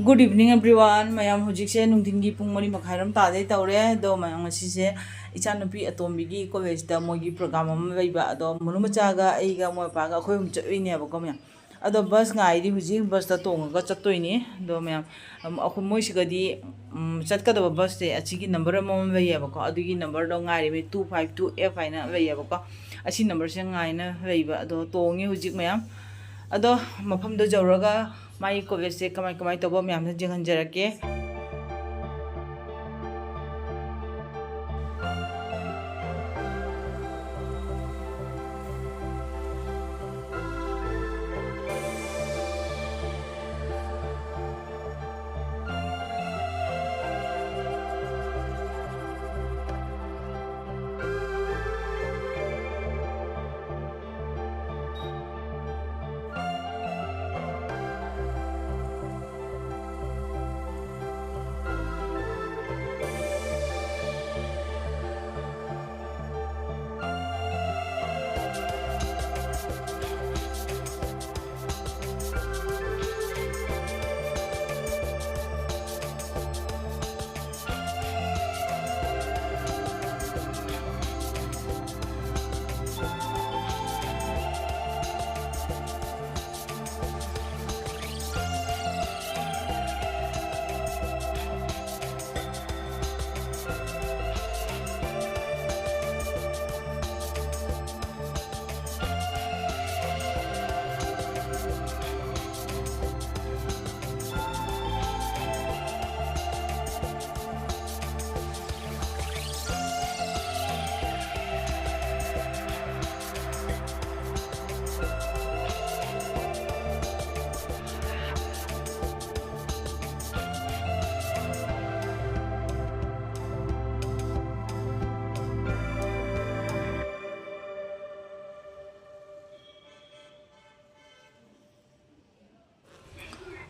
Good evening everyone. Mayam hujikse nungthingi pung mari makhairam tade tawre do mayam asise Echanupi Atombigi college da mogi program am leiba do munumachaga eiga mo paga khoi hum chawine ba ko mayam ado bus ngai di hujik bus ta tonga chattoini do mayam akhoi moisiga di chatka do bus te achigi number am leiya ba ko adugi number do ngai me 252F haina leiya ba ko asi number se ngai na leiba do tongi hujik mayam ado mafam do jawraga mai college se kamai kamai tobo mayam na jenghanjarake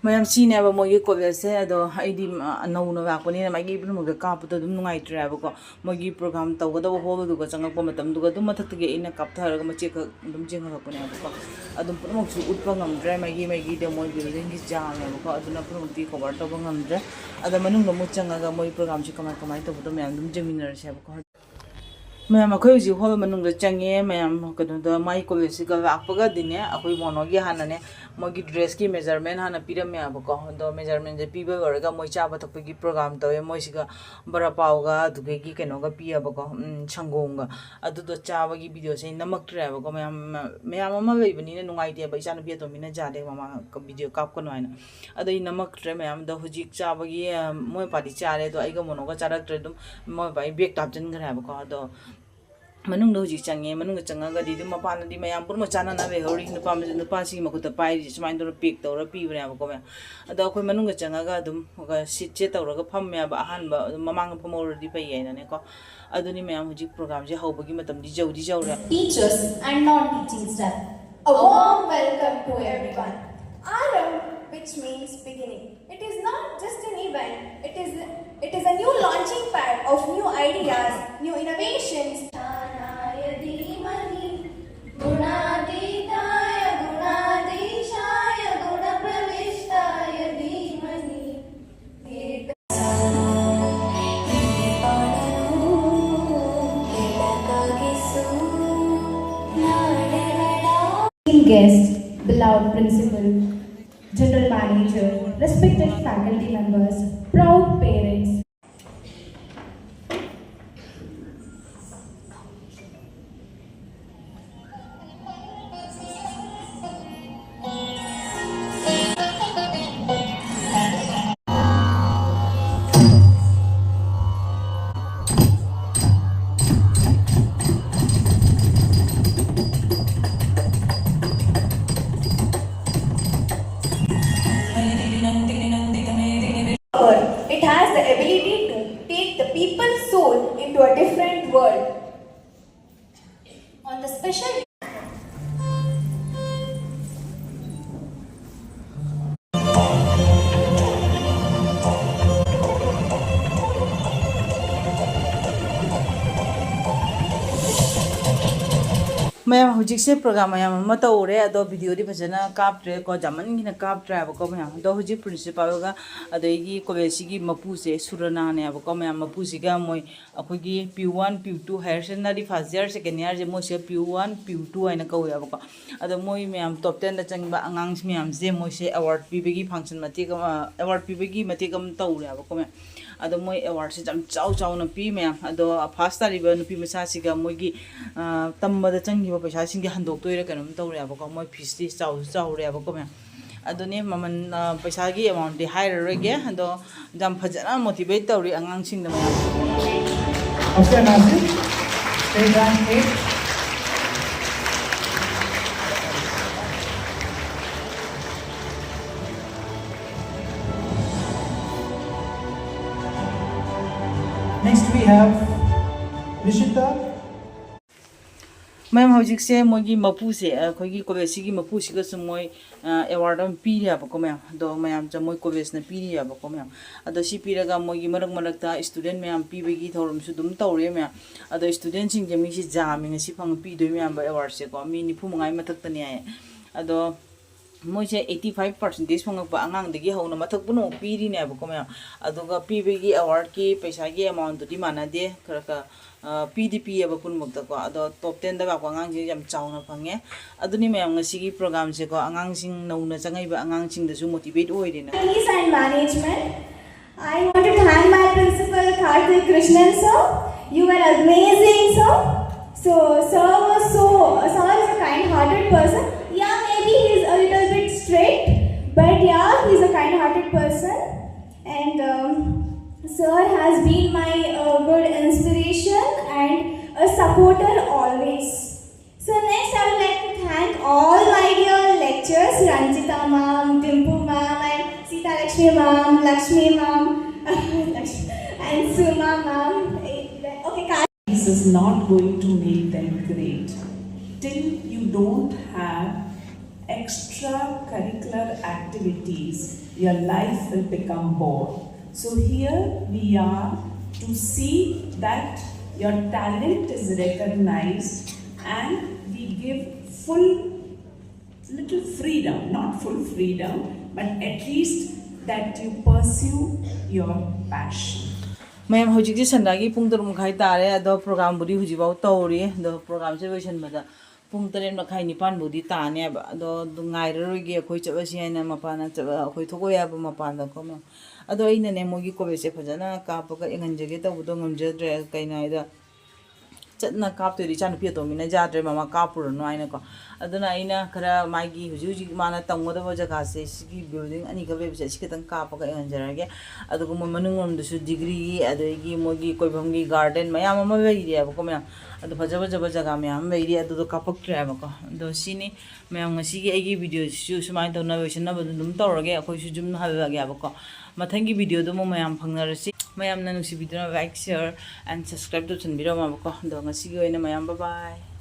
mayam sine ba mogi college se ado aidi nau na ba ko ni magi bru ga ka pu dum nungai tra ba ko mogi program taw ga do ho du ga changak pa matam du ga dum mathak ge ina kap thar ga mache ka dum jeng ga ko ne ba ko adum pu mok su ut pa ngam dra magi de moi building gi jam ne ba ko aduna pu ti cover to ba ngam dra ada manung ga mu changa ga moi program chi kamai kamai to bu dum yam dum jeminar se ba ko mayam akhoi ji hol manung da change mayam kadu da mai college ga akpaga dine akhoi mono gi hanane mogi dress ki measurement hana piram ya ba ko do measurement je piba ga moi cha ba thak gi program to moi siga bara paw ga duge gi keno ga piya ba ko changong ga adu do cha ba gi video se namak tra ba ko mayam ma bei bani ne nungai de ba isa na bi to mina ja de mama ka video kap ko naina adu namak tra mayam da hujik cha ba gi moi pa di cha le do ai ga mono ga cha rak tra dum moi ba bag tap jan gra ba ko do manung do ji change manung changa ga di ma pa na di mayam pur ma chana na ve hori nu pa si ma ku ta pai ji smain do pick to ra pi bra ba ko ma ado khoi manung changa ga dum ga sit che to ra ga pham ya ba han ba mamang pham or di pai ya ne ko aduni mayam huji program je hau ba gi matam di jau ra teachers and non-teaching staff. A warm welcome to everyone. Aram, which means beginning. It is not just an event. It is a new launching pad of new ideas, new innovations. Guests, beloved principal, general manager, respected faculty members, proud parents. It has the ma'am हजिसे programme ma'am तौरे अदो video फजना काप्ट्रे को जामन काप्ट्रेबको ma'am अदो हजिक प्रिंसिपल अदगी कॉलेज मपूसे सुरनानेबको मैम मपूसीगा मोई अखोगी P1 P2 higher secondary first year second year जे मोसे P1 P2 है कौबको अदो मोई मैम टॉप 10 चंग आगाम मैम से मोसे अवार्ड पीबगी फंक्शन मतेक अवार्ड पीबगी मतेक तौरेबको मैम अदो मोई अवार्ड से चाउ चाउना पी मैम अदो फर्स्ट तारीब नुपी मसासीगा मोगी तम्बद चंगिबा पैसा सिंगे हंदोक्तोइरा कनम तौरेबको मोई फीसटी चाउरेबको मैम अदोने ममन पैसा की अमाउंट दे हाइररोगे अदो जम फजना मोटिवेट तौरी आगाम सिंग Okay, Nazi. Take rank 8. Next we have Rishita. Ma'am हजिक से मोगी मपूसे अखोगी कॉलेज की मपूसीगा मोई अवार्ड पीरियाबको मैम अदो मैम मोई कॉलेज ने पीरियाबको मैम अदो सी पीरगा मोगी मरक मरकता स्टूडेंट मैम पीबगी थौरमसु दुम तौरे मैम अदो स्टूडेंट सिंग जे मिसी जामी ngasi फंग पीदोय मैम अवार्ड से को मी 95 मथक्तने आए अदो मोइसे 85% फंगप आंगांगदगी हौना मथक पुनो पीरिनेबको मैम अदुगा पीबगी अवार्ड की पैसा की अमाउंट तो मानदे खरका पीडीपी अब पुनमुक्तको अदो टॉप 10 दा बाको आंगांग जम Chowna fungi अदुनी ma'am ngasi programme से को आंगांग सिंग नौना चंगाइबा आंगांग सिंग दसु motivate ओइरेना Studies and management. I want to thank my principal Karthik Krishnan sir. You were amazing sir. So sir is a kind-hearted person. Yeah, maybe he is a little bit strict, but yeah, he is a kind-hearted person. And sir has been my good inspiration and a supporter always. So next I would like to thank all my dear lecturers, Ranjita ma'am, Dimpu ma'am, and Sita Lakshmi ma'am, Lakshmi ma'am, and Suma ma'am. Okay, This is not going to make them great till you don't have extracurricular activities. Your life will become bored. So here we are to see that your talent is recognized and we give little freedom, not full freedom, but at least that you pursue your passion. Ma'am हजिक संदागी पुंग तरु मखाई तारे अदो programme बुदी हुजिबाव तौरी अदो programme से वेशन बदा पुंग तरेन मखाई निपान बुदी ताने अदो गाइररोगे अखोई चबसी हैना मपाना चब अखोई थोगोया ब मपान दको मैम अदो इने ने मोगी कोबे से फजना कापका एंगंजगे तबुदो ngमजद्रे कइनाइदा चतना कापतोरी चानुपी अतोमिना जाद्रे मामा कापुरनो आइनको अदुना आइना खरा मागी हुजि माना तंगोदब जगह से सिगी बिल्डिंग अनि गबे से सिकतन कापका एंजरगे अदुगु मनुंगोमदसु डिग्री अदगी मोगी कोइभमगी गार्डन मयाम अमा बेइरि अबको मयाम अदु फजब जब जगह मयाम बेइरि अदुदो कापक्ट्रे अबको दो सिनी मयाम ngasiगी एगी वीडियो सु सुमाइ तौना वेसन नबदुम तौरगे अखोइसु जुम हालगे अबको मथंगी वीडियो दो मयाम फंगनरसि मयाम नुसी video like share and subscribe तो चनबिरो माबको दो ngasiगी ओइना मयाम बाय बाय